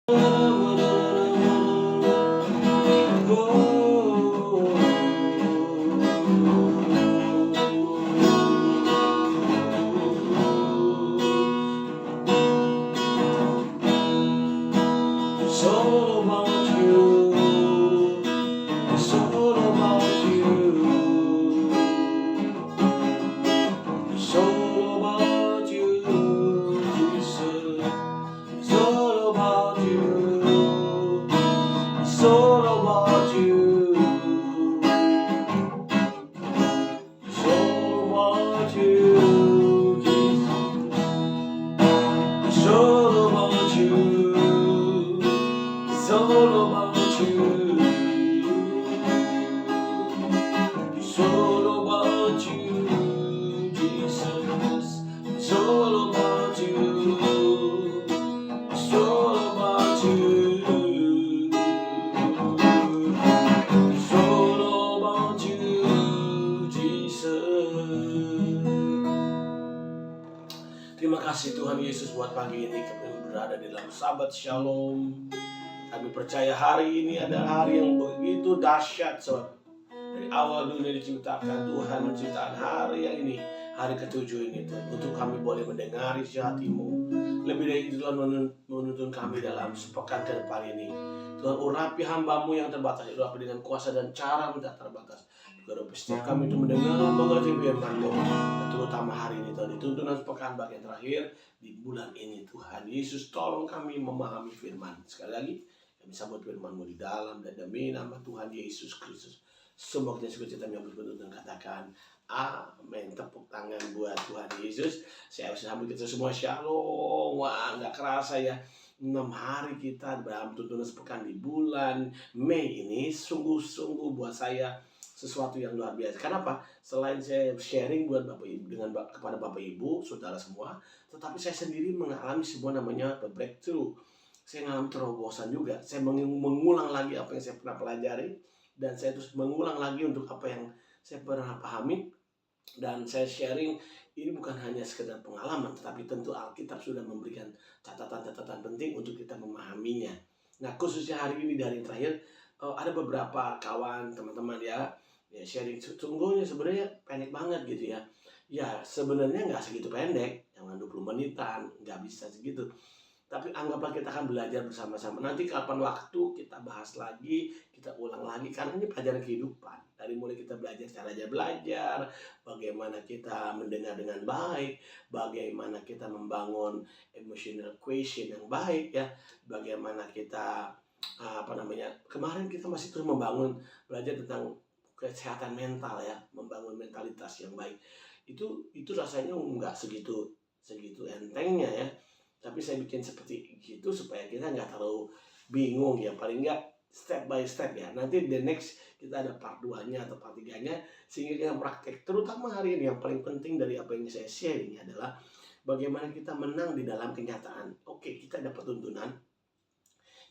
It's all about you. It's all about you. It's all about you, Jesus. It's all about you. It's all about you. It's all about you, Jesus. It's all about you. It's all about you. It's all about you, Jesus. It's all about you. It's all about you. It's all about you, Jesus. Terima kasih Tuhan Yesus buat pagi ini kami berada di dalam Sabat Shalom. Kami percaya hari ini adalah hari yang begitu dahsyat, saudara. Dari awal dunia diciptakan, Tuhan menciptakan hari yang ini, hari ketujuh ini, Tuhan, untuk kami boleh mendengar isi hati-Mu. Lebih dari itu, Tuhan menuntun kami dalam sepekan ke depan ini. Tuhan, urapi hamba-Mu yang terbatas, urapi dengan kuasa dan cara yang tak terbatas. Urapi setiap kami untuk mendengar, mengerti firman-Mu. Dan terutama hari ini, Tuhan, dituntun sepekan bagian terakhir di bulan ini, Tuhan Yesus, tolong kami memahami firman. Sekali lagi, kami sambut firman-Mu di dalam dan demi nama Tuhan Yesus Kristus. Semua kita sukacita yang berbentuk dan katakan amin. Tepuk tangan buat Tuhan Yesus. Saya harus sambut kita semua shalom. Wah, gak kerasa ya, 6 hari kita dalam tuntunan sepekan di bulan Mei ini sungguh-sungguh buat saya sesuatu yang luar biasa. Kenapa? Selain saya sharing buat Bapak Ibu kepada Bapak Ibu, saudara semua, tetapi saya sendiri mengalami sebuah namanya breakthrough. Saya mengalami terobosan juga. Saya mengulang lagi apa yang saya pernah pelajari, dan saya terus mengulang lagi untuk apa yang saya pernah pahami. Dan saya sharing ini bukan hanya sekedar pengalaman, tetapi tentu Alkitab sudah memberikan catatan-catatan penting untuk kita memahaminya. Nah, khususnya hari ini dari terakhir, ada beberapa kawan, teman-teman ya sharing. Sungguhnya sebenarnya pendek banget gitu ya. Ya sebenarnya nggak segitu pendek, jangan 20 menitan, nggak bisa segitu. Tapi anggaplah kita akan belajar bersama-sama. Nanti kapan waktu kita bahas lagi, kita ulang lagi. Karena ini pelajaran kehidupan. Dari mulai kita belajar caranya belajar, bagaimana kita mendengar dengan baik, bagaimana kita membangun emotional quotient yang baik ya, bagaimana kita kemarin kita masih terus belajar tentang kesehatan mental ya, membangun mentalitas yang baik. Itu rasanya nggak segitu entengnya ya. Tapi saya bikin seperti itu supaya kita nggak terlalu bingung ya, paling nggak step by step ya. Nanti the next kita ada part 2-nya atau part 3-nya sehingga kita praktek. Terutama hari ini yang paling penting dari apa yang saya share ini adalah bagaimana kita menang di dalam kenyataan. Oke, kita dapat tuntunan,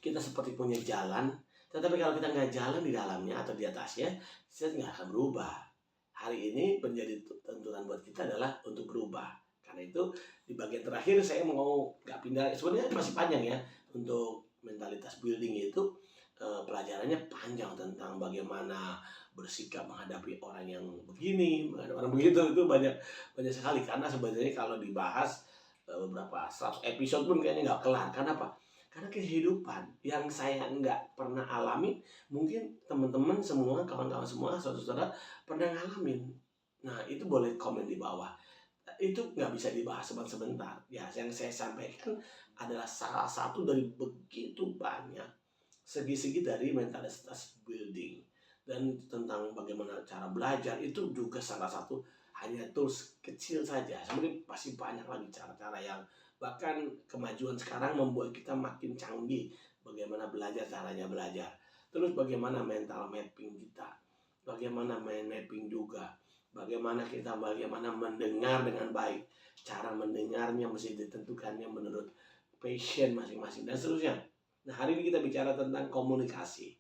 kita seperti punya jalan, tetapi kalau kita nggak jalan di dalamnya atau di atasnya, kita nggak akan berubah. Hari ini menjadi tuntunan buat kita adalah untuk berubah. Karena itu di bagian terakhir saya mau nggak pindah, sebenarnya masih panjang ya untuk mentalitas building itu. Pelajarannya panjang tentang bagaimana bersikap menghadapi orang yang begini, menghadapi orang begitu, itu banyak sekali. Karena sebenarnya kalau dibahas beberapa 100 episode pun kayaknya nggak kelar. Kenapa? Karena kehidupan yang saya nggak pernah alami, mungkin teman-teman semua, kawan-kawan semua, saudara-saudara pernah ngalamin. Nah, itu boleh komen di bawah. Itu nggak bisa dibahas sebentar. Ya, yang saya sampaikan adalah salah satu dari begitu banyak segi-segi dari mentalitas building. Dan tentang bagaimana cara belajar itu juga salah satu, hanya tools kecil saja. Sebenarnya pasti banyak lagi cara-cara yang bahkan kemajuan sekarang membuat kita makin canggih. Bagaimana belajar, caranya belajar. Terus bagaimana mental mapping kita. Bagaimana main mapping juga. Bagaimana mendengar dengan baik. Cara mendengarnya mesti ditentukannya menurut passion masing-masing dan seterusnya. Nah, hari ini kita bicara tentang komunikasi.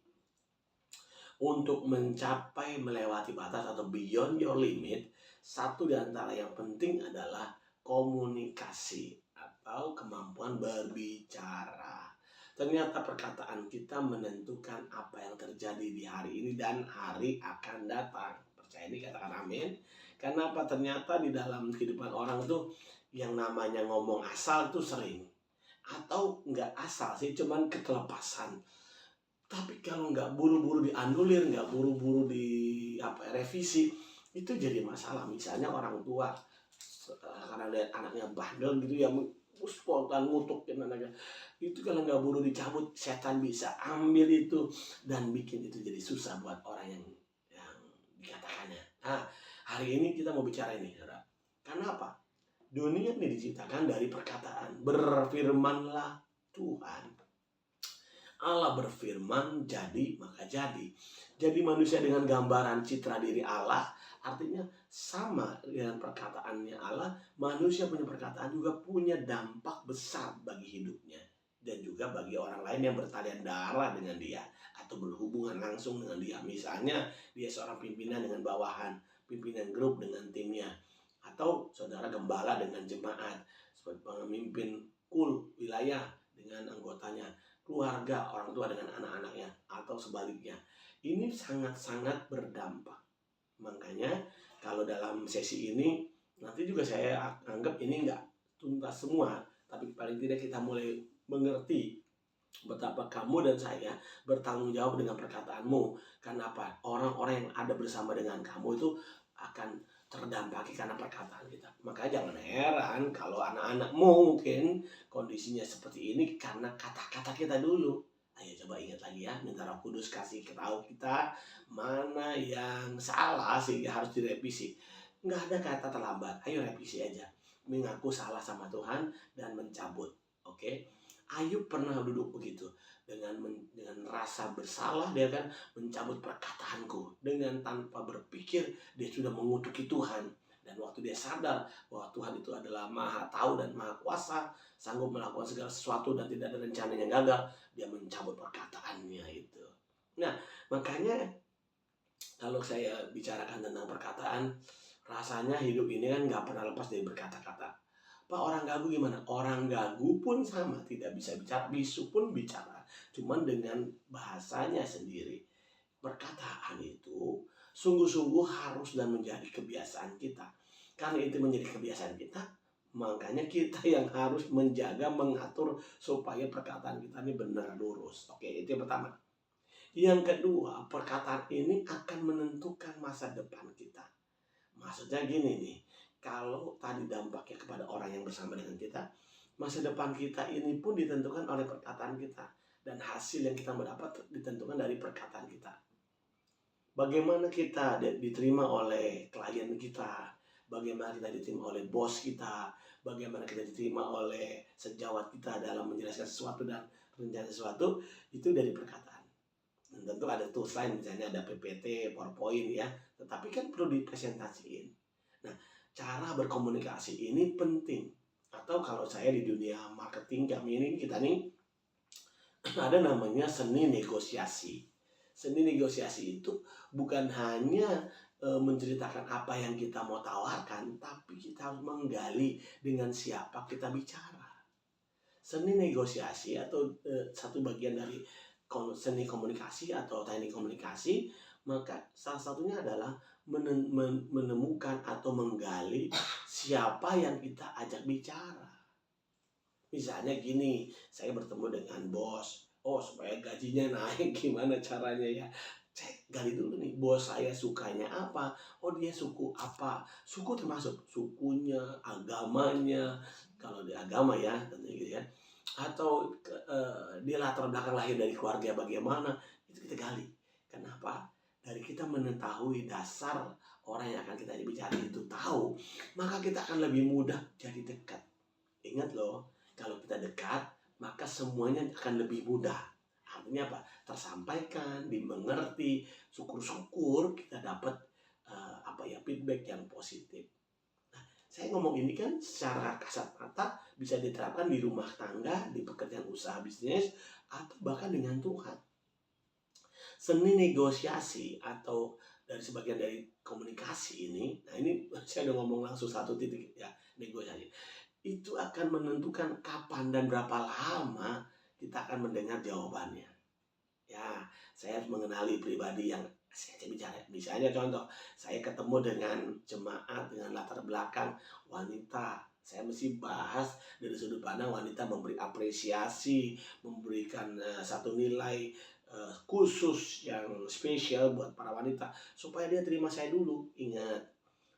Untuk mencapai melewati batas atau beyond your limit, satu di antara yang penting adalah komunikasi atau kemampuan berbicara. Ternyata perkataan kita menentukan apa yang terjadi di hari ini dan hari akan datang. Percaya ini, katakan amin. Kenapa? Ternyata di dalam kehidupan orang itu yang namanya ngomong asal itu sering. Atau nggak asal sih, cuman ketelepasan. Tapi kalau nggak buru-buru dianulir, nggak buru-buru revisi, itu jadi masalah. Misalnya orang tua karena lihat anaknya bandel gitu ya, spontan ngutukin anaknya, itu kalau nggak buru dicabut, setan bisa ambil itu dan bikin itu jadi susah buat orang yang dikatakannya. Nah, hari ini kita mau bicara ini, saudara. Karena apa? Dunia ini diciptakan dari perkataan. Berfirmanlah Tuhan. Allah berfirman, jadi maka jadi. Jadi manusia dengan gambaran citra diri Allah, artinya sama dengan perkataannya Allah, manusia punya perkataan juga punya dampak besar bagi hidupnya. Dan juga bagi orang lain yang bertalian darah dengan dia, atau berhubungan langsung dengan dia. Misalnya, dia seorang pimpinan dengan bawahan, pimpinan grup dengan timnya, atau saudara gembala dengan jemaat, sebagai pemimpin wilayah dengan anggotanya, keluarga, orang tua dengan anak-anaknya, atau sebaliknya. Ini sangat-sangat berdampak. Makanya kalau dalam sesi ini, nanti juga saya anggap ini nggak tuntas semua, tapi paling tidak kita mulai mengerti betapa kamu dan saya bertanggung jawab dengan perkataanmu. Karena apa? Orang-orang yang ada bersama dengan kamu itu akan terdampaki karena perkataan kita. Makanya jangan heran kalau anak-anakmu mungkin kondisinya seperti ini karena kata-kata kita dulu. Ayo coba ingat lagi ya, minta Roh Kudus kasih tahu kita mana yang salah sehingga harus direvisi. Nggak ada kata terlambat, ayo revisi aja. Mengaku salah sama Tuhan dan mencabut. Oke? Ayub pernah duduk begitu dengan rasa bersalah, dia kan mencabut perkataanku. Dengan tanpa berpikir dia sudah mengutuki Tuhan. Dan waktu dia sadar bahwa Tuhan itu adalah Maha Tahu dan Maha Kuasa, sanggup melakukan segala sesuatu dan tidak ada rencana yang gagal, dia mencabut perkataannya itu. Nah, makanya kalau saya bicarakan tentang perkataan, rasanya hidup ini kan nggak pernah lepas dari berkata-kata. Pak, orang gagu gimana? Orang gagu pun sama, tidak bisa bicara, bisu pun bicara, cuman dengan bahasanya sendiri. Perkataan itu sungguh-sungguh harus dan menjadi kebiasaan kita. Karena itu menjadi kebiasaan kita, makanya kita yang harus menjaga, mengatur supaya perkataan kita ini benar lurus. Oke, itu yang pertama. Yang kedua, perkataan ini akan menentukan masa depan kita. Maksudnya gini nih, kalau tadi dampaknya kepada orang yang bersama dengan kita, masa depan kita ini pun ditentukan oleh perkataan kita. Dan hasil yang kita mendapat ditentukan dari perkataan kita. Bagaimana kita diterima oleh klien kita, bagaimana kita diterima oleh bos kita, bagaimana kita diterima oleh sejawat kita dalam menjelaskan sesuatu dan rencana sesuatu, itu dari perkataan. Dan tentu ada tools lain, misalnya ada PPT, PowerPoint ya, tetapi kan perlu dipresentasiin. Nah, cara berkomunikasi ini penting. Atau kalau saya di dunia marketing kami ini, kita nih ada namanya seni negosiasi. Seni negosiasi itu bukan hanya menceritakan apa yang kita mau tawarkan, tapi kita harus menggali dengan siapa kita bicara. Seni negosiasi atau satu bagian dari seni komunikasi atau teknik komunikasi, maka salah satunya adalah menemukan atau menggali siapa yang kita ajak bicara. Misalnya gini, saya bertemu dengan bos, supaya gajinya naik gimana caranya ya? Saya gali dulu nih, bos saya sukanya apa? Dia suku apa? Suku termasuk sukunya, agamanya, kalau di agama ya tentunya gitu ya. Atau dia latar belakang lahir dari keluarga bagaimana, itu kita gali. Kenapa? Dari kita mengetahui dasar orang yang akan kita bicara itu tahu, maka kita akan lebih mudah jadi dekat. Ingat loh, kalau kita dekat, maka semuanya akan lebih mudah. Artinya apa? Tersampaikan, dimengerti, syukur-syukur kita dapat feedback yang positif. Saya ngomong ini kan secara kasat mata bisa diterapkan di rumah tangga, di pekerjaan usaha bisnis, atau bahkan dengan Tuhan. Seni negosiasi atau dari sebagian dari komunikasi ini, nah ini saya udah ngomong langsung satu titik ya, negosiasi. Itu akan menentukan kapan dan berapa lama kita akan mendengar jawabannya. Ya, saya harus mengenali pribadi yang saya bicara. Misalnya contoh, saya ketemu dengan jemaat dengan latar belakang wanita. Saya mesti bahas dari sudut pandang wanita, memberi apresiasi, memberikan satu nilai khusus yang spesial buat para wanita supaya dia terima saya dulu. Ingat,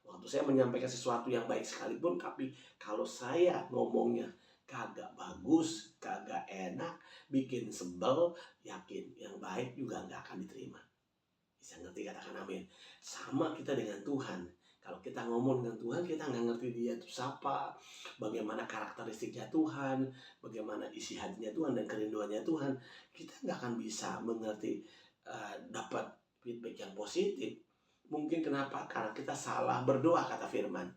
waktu saya menyampaikan sesuatu yang baik sekalipun, tapi kalau saya ngomongnya kagak bagus, kagak enak, bikin sebel, yakin yang baik juga nggak akan diterima. Bisa ngerti, katakan amin. Sama kita dengan Tuhan. Kalau kita ngomong dengan Tuhan, kita nggak ngerti dia itu siapa, bagaimana karakteristiknya Tuhan, bagaimana isi hatinya Tuhan dan kerinduannya Tuhan, kita nggak akan bisa mengerti, dapat feedback yang positif. Mungkin kenapa? Karena kita salah berdoa, kata firman.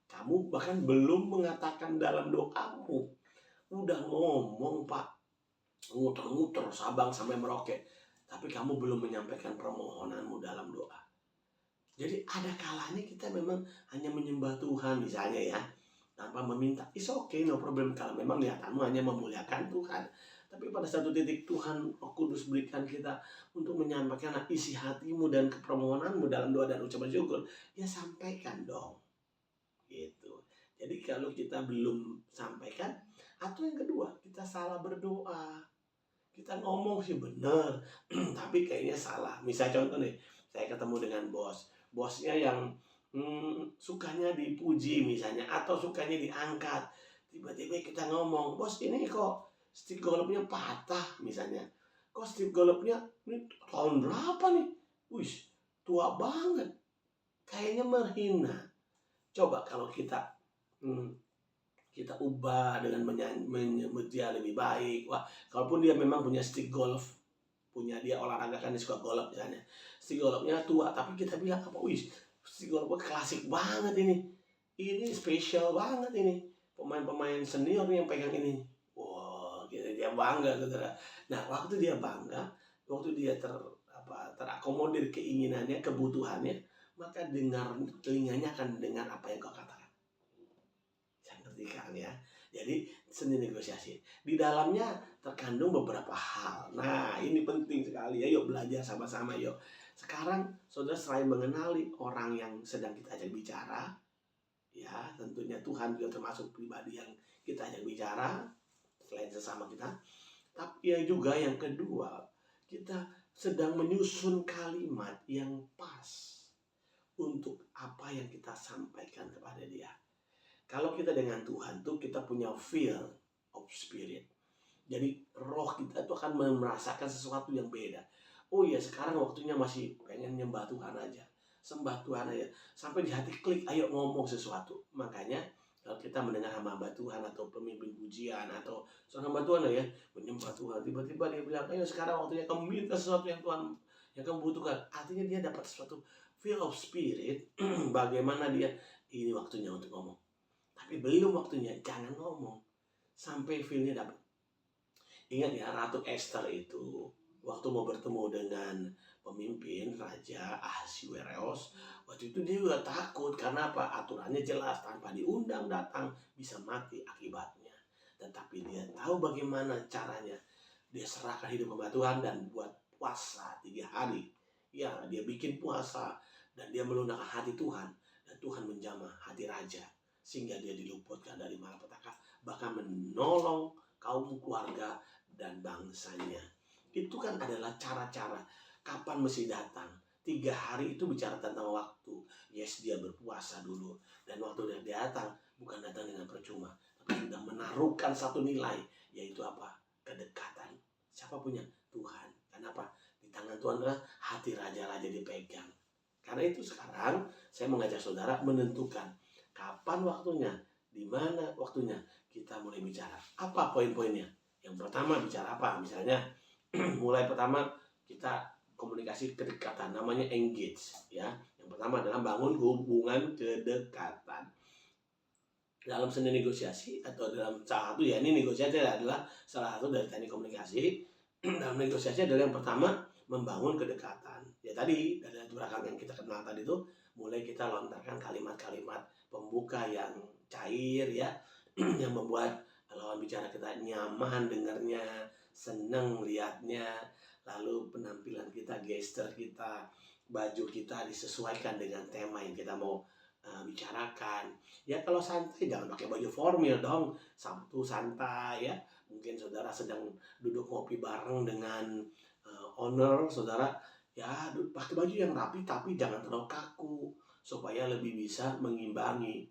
Kamu bahkan belum mengatakan dalam doamu, udah ngomong Pak, nguter-nguter Sabang sampai Merauke, tapi kamu belum menyampaikan permohonanmu dalam doa. Jadi ada kalanya kita memang hanya menyembah Tuhan misalnya ya, tanpa meminta. It's okay, no problem, kalau memang niatanmu hanya memuliakan Tuhan. Tapi pada satu titik Tuhan Roh Kudus berikan kita untuk menyampaikan isi hatimu dan permohonanmu dalam doa dan ucapan syukur, ya sampaikan dong. Gitu. Jadi kalau kita belum sampaikan, atau yang kedua, kita salah berdoa. Kita ngomong sih bener, tapi kayaknya salah. Misal contoh nih, saya ketemu dengan bosnya yang sukanya dipuji misalnya, atau sukanya diangkat. Tiba-tiba kita ngomong, bos ini kok stick golfnya patah misalnya. Kok stick golfnya ini tahun berapa nih? Wih, tua banget. Kayaknya menghina. Coba kalau kita kita ubah dengan menyebut dia lebih baik. Wah, kalaupun dia memang punya stick golf, punya dia olahraga kan, dia suka golf misalnya, stick golfnya tua, tapi kita bilang apa, wih, stick golfnya klasik banget ini spesial banget ini, pemain-pemain senior yang pegang ini. Wow, dia bangga, saudara. Nah, waktu dia bangga, waktu dia terakomodir keinginannya, kebutuhannya, maka telinganya akan dengar apa yang kau katakan. Kan ya. Jadi seni negosiasi di dalamnya terkandung beberapa hal. Nah, ini penting sekali ya. Yuk belajar sama-sama yuk. Sekarang saudara, selain mengenali orang yang sedang kita ajak bicara, ya tentunya Tuhan juga termasuk pribadi yang kita ajak bicara selain sesama kita. Tapi ya juga yang kedua, kita sedang menyusun kalimat yang pas untuk apa yang kita sampaikan kepada dia. Kalau kita dengan Tuhan tuh kita punya feel of spirit. Jadi roh kita tuh akan merasakan sesuatu yang beda. Oh iya, sekarang waktunya masih pengen nyembah Tuhan aja, sembah Tuhan aja. Sampai di hati klik, ayo ngomong sesuatu. Makanya kalau kita mendengar hamba Tuhan atau pemimpin pujian atau seorang hamba Tuhan ya, menyembah Tuhan, tiba-tiba dia bilang, ayo sekarang waktunya kamu minta sesuatu yang Tuhan yang kamu butuhkan. Artinya dia dapat sesuatu feel of spirit. Bagaimana dia, ini waktunya untuk ngomong. Tapi belum waktunya, jangan ngomong sampai feel-nya dapat. Ingat ya, Ratu Esther itu waktu mau bertemu dengan pemimpin Raja Ahasiweros, waktu itu dia juga takut. Karena apa? Aturannya jelas, tanpa diundang datang bisa mati akibatnya. Tetapi dia tahu bagaimana caranya. Dia serahkan hidup kepada Tuhan dan buat puasa 3 hari. Ya, dia bikin puasa dan dia melunakkan hati Tuhan. Dan Tuhan menjamah hati Raja, sehingga dia diluputkan dari malapetaka, bahkan menolong kaum keluarga dan bangsanya. Itu kan adalah cara-cara kapan mesti datang. 3 hari itu bicara tentang waktu. Yes, dia berpuasa dulu. Dan waktu dia datang, bukan datang dengan percuma, tapi sudah menaruhkan satu nilai, yaitu apa? Kedekatan. Siapa punya? Tuhan. Kenapa? Di tangan Tuhan adalah hati raja-raja dipegang. Karena itu sekarang saya mengajak saudara menentukan kapan waktunya, di mana waktunya kita mulai bicara. Apa poin-poinnya? Yang pertama bicara apa? Misalnya mulai pertama kita komunikasi kedekatan, namanya engage ya. Yang pertama adalah bangun hubungan kedekatan. Dalam seni negosiasi atau dalam salah satu ya, ini negosiasi adalah salah satu dari teknik komunikasi. Dalam negosiasi adalah yang pertama membangun kedekatan. Ya tadi dari latar belakang yang kita kenal tadi itu, mulai kita lontarkan kalimat-kalimat pembuka yang cair ya, yang membuat lawan bicara kita nyaman dengarnya, seneng lihatnya. Lalu penampilan kita, gesture kita, baju kita disesuaikan dengan tema yang kita mau bicarakan. Ya kalau santai jangan pakai baju formal dong. Sabtu santai ya. Mungkin saudara sedang duduk ngopi bareng dengan owner saudara. Ya pakai baju yang rapi tapi jangan terlalu kaku. Supaya lebih bisa mengimbangi.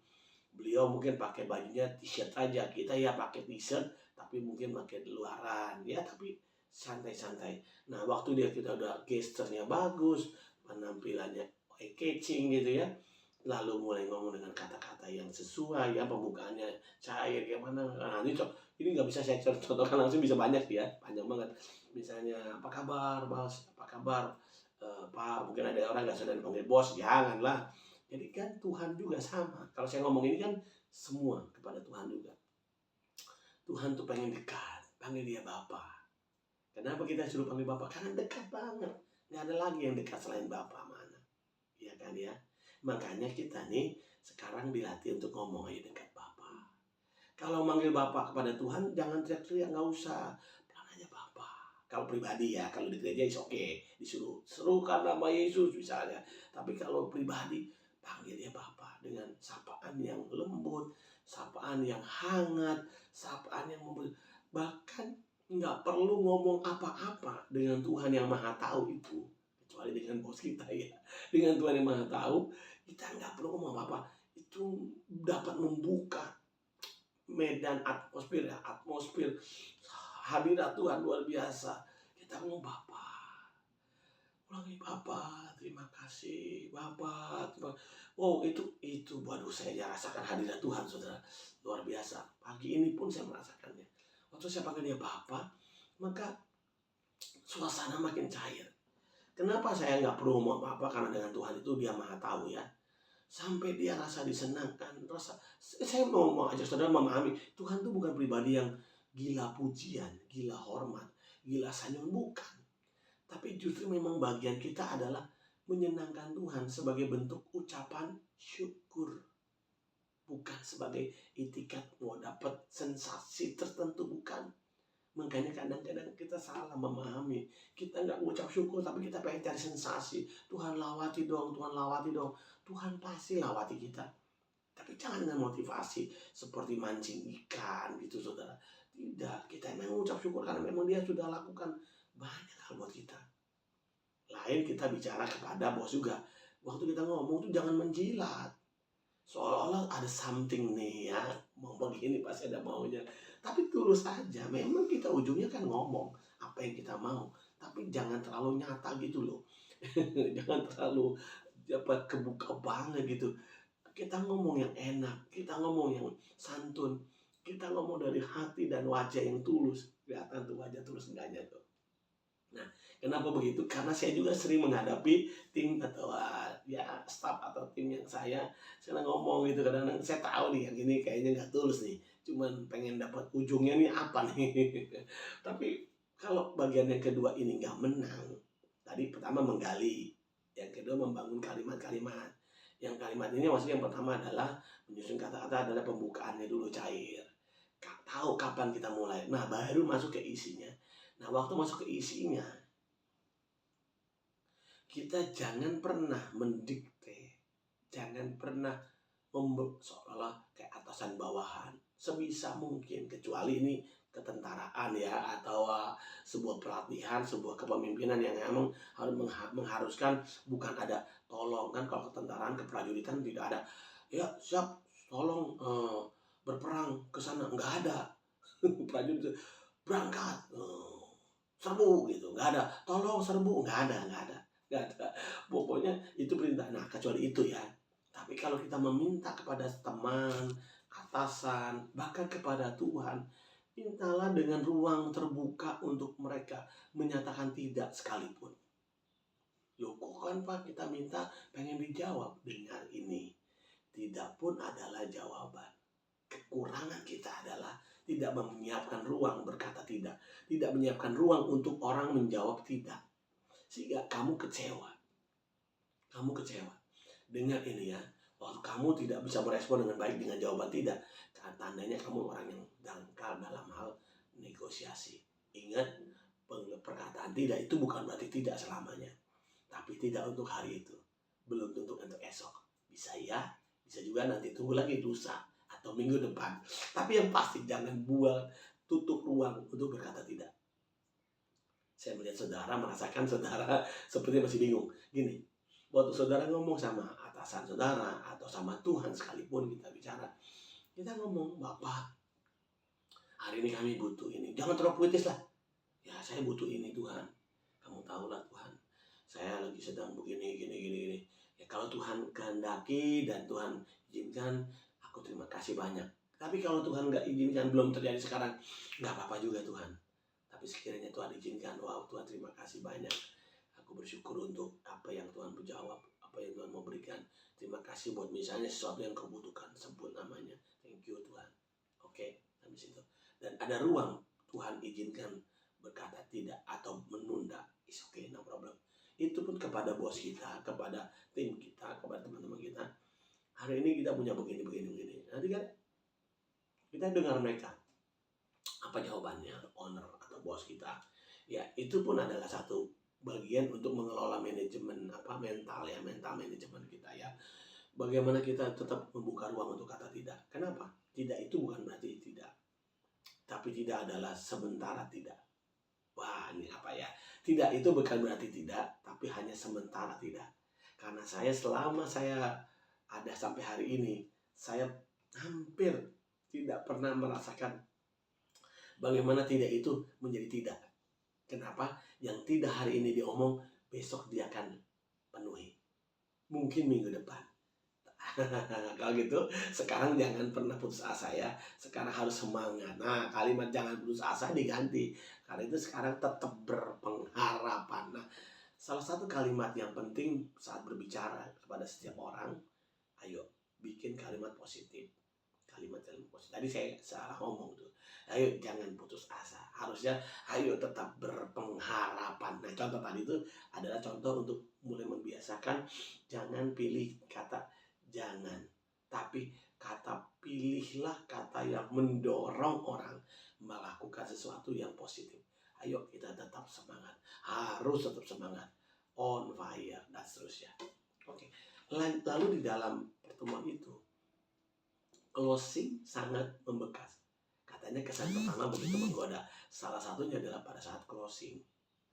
Beliau mungkin pakai bajunya t-shirt aja. Kita ya pakai t-shirt tapi mungkin pakai luaran. Ya tapi santai-santai. Nah waktu kita udah gesturnya bagus, penampilannya eye-catching gitu ya, lalu mulai ngomong dengan kata-kata yang sesuai ya, pembukaannya cair kayak mana. Nah ini nggak bisa saya contohkan langsung, bisa banyak ya, panjang banget. Misalnya apa kabar bos, apa kabar Pak, mungkin ada orang nggak sadar panggil bos, janganlah. Jadi kan Tuhan juga sama. Kalau saya ngomong ini kan semua kepada Tuhan juga. Tuhan tuh pengen dekat, panggil dia Bapa. Kenapa kita suruh panggil Bapa? Karena dekat banget. Nggak ada lagi yang dekat selain Bapa, mana. Iya kan ya? Makanya kita nih sekarang dilatih untuk ngomong aja dekat Bapa. Kalau manggil Bapa kepada Tuhan, jangan teriak-teriak, nggak usah. Bilang aja Bapa. Kalau pribadi ya, kalau di gereja is oke. Disuruh serukan nama Yesus misalnya. Tapi kalau pribadi, panggil dia Bapa dengan sapaan yang lembut, sapaan yang hangat, sapaan yang memberi. Bahkan nggak perlu ngomong apa-apa dengan Tuhan yang Maha Tahu itu, kecuali dengan bos kita ya. Dengan Tuhan yang Maha Tahu, kita nggak perlu ngomong apa-apa. Itu dapat membuka medan atmosfer ya, atmosfer hadirat Tuhan luar biasa. Kita ngomong Bapa, ulangi Bapa, terima kasih Bapa. Oh itu, waduh saya rasakan hadirat Tuhan saudara, luar biasa. Pagi ini pun saya merasakannya. Waktu saya panggil dia Bapa, maka suasana makin cair. Kenapa saya nggak perlu ngomong apa-apa? Karena dengan Tuhan itu dia Maha Tahu ya. Sampai dia rasa disenangkan, saya mau aja saudara memahami, Tuhan itu bukan pribadi yang gila pujian, gila hormat, gila sanjungan, bukan. Tapi justru memang bagian kita adalah menyenangkan Tuhan sebagai bentuk ucapan syukur. Bukan sebagai itikat mau dapat sensasi tertentu, bukan. Makanya kadang-kadang kita salah memahami. Kita nggak mengucap syukur tapi kita pengen cari sensasi. Tuhan lawati dong, Tuhan lawati dong. Tuhan pasti lawati kita. Tapi jangan dengan motivasi seperti mancing ikan gitu saudara. Tidak, kita memang mengucap syukur karena memang dia sudah lakukan banyak hal buat kita. Lain kita bicara kepada bos juga. Waktu kita ngomong tuh jangan menjilat. Seolah-olah ada something nih ya, mau begini pasti ada maunya. Tapi tulus aja, memang kita ujungnya kan ngomong apa yang kita mau. Tapi jangan terlalu nyata gitu loh. Jangan terlalu kebuka banget gitu. Kita ngomong yang enak, kita ngomong yang santun. Kita ngomong dari hati dan wajah yang tulus. Kelihatan tuh wajah tulus enggaknya tuh. Nah, kenapa begitu? Karena saya juga sering menghadapi tim atau ya staff atau tim yang saya ngomong gitu. Kadang-kadang saya tahu nih yang ini kayaknya nggak tulus nih, cuman pengen dapat ujungnya nih apa nih. Tapi kalau bagian yang kedua ini nggak menang, tadi pertama menggali, yang kedua membangun kalimat-kalimat. Yang kalimat ini maksudnya yang pertama adalah menyusun kata-kata, adalah pembukaannya dulu cair, tahu kapan kita mulai. Nah baru masuk ke isinya. Nah, waktu masuk ke isinya, kita jangan pernah mendikte, jangan pernah seolah-olah kayak atasan bawahan. Sebisa mungkin, kecuali ini ketentaraan ya, atau sebuah pelatihan, sebuah kepemimpinan yang memang harus mengharuskan bukan ada tolong. Kan kalau ketentaraan, keprajuritan tidak ada. Ya siap, tolong berperang ke sana, nggak ada. Prajurit berangkat. Serbu gitu, nggak ada. Tolong serbu, nggak ada. Pokoknya itu perintah. Nah kecuali itu ya. Tapi kalau kita meminta kepada teman, atasan, bahkan kepada Tuhan, mintalah dengan ruang terbuka untuk mereka menyatakan tidak sekalipun. Loh kok kan Pak kita minta pengen dijawab? Dengar ini, tidak pun adalah jawaban. Kekurangan kita adalah tidak menyiapkan ruang berkata tidak. Tidak menyiapkan ruang untuk orang menjawab tidak. Sehingga kamu kecewa. Kamu kecewa. Dengar ini ya. Waktu kamu tidak bisa merespon dengan baik dengan jawaban tidak. Tandanya kamu orang yang dangkal dalam hal negosiasi. Ingat, perkataan tidak itu bukan berarti tidak selamanya. Tapi tidak untuk hari itu. Belum tentu untuk esok. Bisa ya, bisa juga nanti tunggu lagi lusa atau minggu depan. Tapi yang pasti jangan tutup ruang untuk berkata tidak. Saya melihat saudara, merasakan saudara seperti masih bingung. Gini, waktu saudara ngomong sama atasan saudara atau sama Tuhan sekalipun kita bicara. Kita ngomong, Bapak, hari ini kami butuh ini. Jangan terlalu puitis lah. Ya, saya butuh ini Tuhan. Kamu tahulah Tuhan. Saya lagi sedang begini, gini. Ya, kalau Tuhan kehendaki dan Tuhan izinkan, aku terima kasih banyak. Tapi kalau Tuhan nggak izinkan, belum terjadi sekarang, nggak apa-apa juga Tuhan. Tapi sekiranya Tuhan izinkan, wow Tuhan terima kasih banyak. Aku bersyukur untuk apa yang Tuhan berjawab, apa yang Tuhan mau berikan. Terima kasih buat misalnya sesuatu yang kau butuhkan, sebut namanya. Thank you Tuhan. Oke, sampai situ. Dan ada ruang Tuhan izinkan berkata tidak atau menunda, is okay, no problem. Itu pun kepada bos kita, kepada tim kita, kepada teman-teman kita. Hari ini kita punya begini. Nanti kan kita dengar mereka apa jawabannya, owner atau bos kita. Ya, itu pun adalah satu bagian untuk mengelola manajemen mental manajemen kita ya. Bagaimana kita tetap membuka ruang untuk kata tidak. Kenapa? Tidak itu bukan berarti tidak. Tapi tidak adalah sementara tidak. Wah, ini apa ya? Tidak itu bukan berarti tidak, tapi hanya sementara tidak. Karena selama saya ada sampai hari ini, saya hampir tidak pernah merasakan bagaimana tidak itu menjadi tidak. Kenapa? Yang tidak hari ini diomong, besok dia akan penuhi. Mungkin minggu depan. Kalau gitu, sekarang jangan pernah putus asa ya. Sekarang harus semangat. Nah, kalimat jangan putus asa diganti. Karena itu sekarang tetap berpengharapan. Nah, salah satu kalimat yang penting saat berbicara kepada setiap orang, ayo bikin kalimat positif. Kalimat positif. Tadi saya salah ngomong tuh. Ayo jangan putus asa. Harusnya ayo tetap berpengharapan. Nah, contoh tadi itu adalah contoh untuk mulai membiasakan jangan pilih kata jangan, tapi pilihlah kata yang mendorong orang melakukan sesuatu yang positif. Ayo kita tetap semangat, harus tetap semangat, on fire dan seterusnya. Oke. Lalu di dalam pertemuan itu closing sangat membekas. Katanya kesan pertama begitu menggoda. Salah satunya adalah pada saat closing.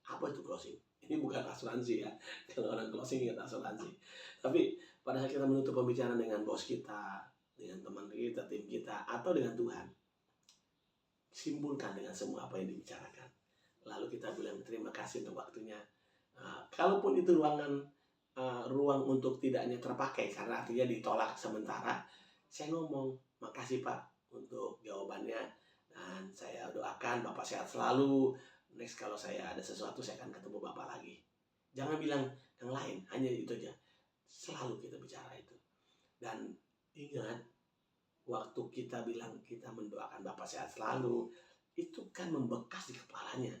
Apa itu closing? Ini bukan asuransi ya. Kalau orang closing ingat asuransi. Tapi pada saat kita menutup pembicaraan dengan bos kita, dengan teman kita, tim kita, atau dengan Tuhan, simpulkan dengan semua apa yang dibicarakan. Lalu kita bilang terima kasih untuk waktunya. Kalaupun itu ruang untuk tidaknya terpakai karena artinya ditolak sementara, saya ngomong makasih Pak untuk jawabannya dan saya doakan Bapak sehat selalu. Next kalau saya ada sesuatu saya akan ketemu Bapak lagi. Jangan bilang yang lain, hanya itu aja. Selalu kita bicara itu. Dan ingat, waktu kita bilang kita mendoakan Bapak sehat selalu, itu kan membekas di kepalanya.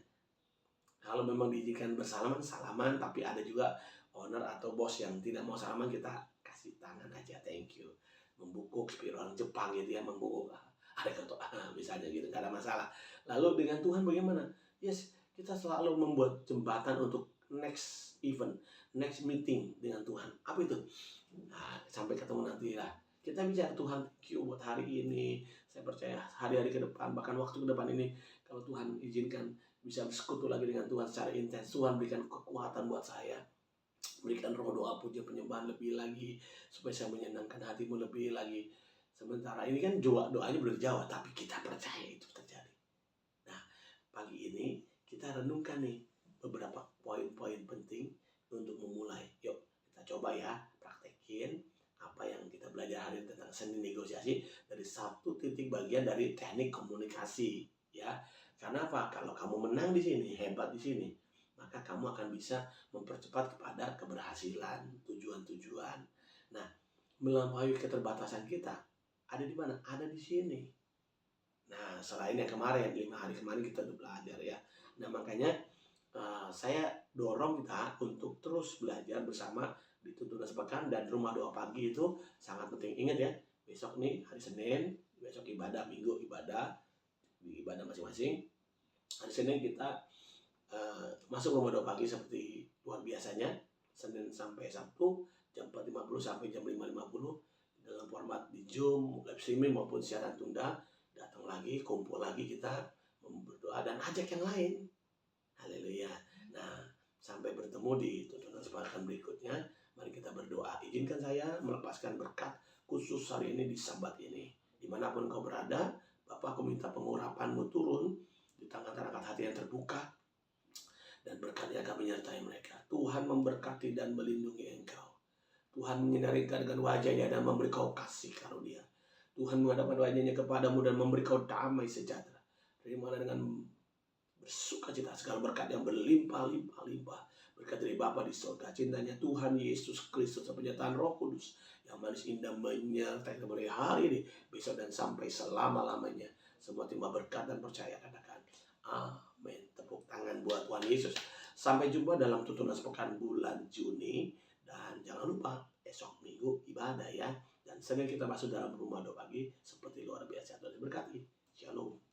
Kalau memang diizinkan bersalaman, salaman, tapi ada juga owner atau bos yang tidak mau salaman, kita kasih tangan aja, thank you. Membungkuk seperti orang Jepang gitu ya, membungkuk. Arigato, misalnya gitu, gak ada masalah. Lalu dengan Tuhan bagaimana? Yes, kita selalu membuat jembatan untuk next event, next meeting dengan Tuhan. Apa itu? Nah, sampai ketemu nanti lah. Kita bicara Tuhan, thank you buat hari ini. Saya percaya hari-hari ke depan, bahkan waktu ke depan ini, kalau Tuhan izinkan bisa bersekutu lagi dengan Tuhan secara intens. Tuhan berikan kekuatan buat saya. Berikan roh doa puja penyembahan lebih lagi. Supaya saya menyenangkan hatimu lebih lagi. Sementara ini kan doanya belum dijawab, tapi kita percaya itu terjadi. Nah, pagi ini kita renungkan nih beberapa poin-poin penting untuk memulai. Yuk, kita coba ya praktekin apa yang kita belajar hari ini tentang seni negosiasi dari satu titik bagian dari teknik komunikasi ya. Karena apa? Kalau kamu menang di sini, hebat di sini, maka kamu akan bisa mempercepat kepada keberhasilan, tujuan-tujuan. Nah, melampaui keterbatasan kita ada di mana? Ada di sini. Nah, selain yang kemarin, 5 hari kemarin kita udah belajar ya. Nah, makanya saya dorong kita untuk terus belajar bersama di Tuntunan Sepekan dan Rumah Doa Pagi itu sangat penting. Ingat ya, besok nih hari Senin, besok ibadah, Minggu ibadah, di ibadah masing-masing. Hari Senin kita masuk rumah doa pagi seperti luar biasanya. Senin sampai Sabtu jam 4.50 sampai jam 5.50 dalam format di Zoom, live streaming maupun siaran tunda. Datang lagi, kumpul lagi kita berdoa dan ajak yang lain. Haleluya. Nah, sampai bertemu di tuntunan sepakat berikutnya. Mari kita berdoa. Izinkan saya melepaskan berkat khusus hari ini di Sabat ini. Dimanapun kau berada, Bapak, aku minta pengurapan-Mu turun di tangan-tangan hati yang terbuka, dan berkat-Nya akan menyertai mereka. Tuhan memberkati dan melindungi engkau. Tuhan menyinari engkau dengan wajah-Nya dan memberi kau kasih karunia. Tuhan menghadapkan wajah-Nya kepadamu dan memberi kau damai sejahtera. Terimalah dengan bersukacita segala berkat yang berlimpah-limpah. Berkat dari Bapa di surga, cintanya Tuhan Yesus Kristus, penyertaan Roh Kudus yang manis indah menyertai kita mulai hari ini, besok dan sampai selama-lamanya. Semua terima berkat dan percaya, katakan amin. Tepuk tangan buat Tuhan Yesus. Sampai jumpa dalam tuntunan sepekan bulan Juni. Dan jangan lupa esok Minggu ibadah ya. Dan Senin kita masuk dalam rumah doa pagi seperti luar biasa. Tuhan berkati. Shalom.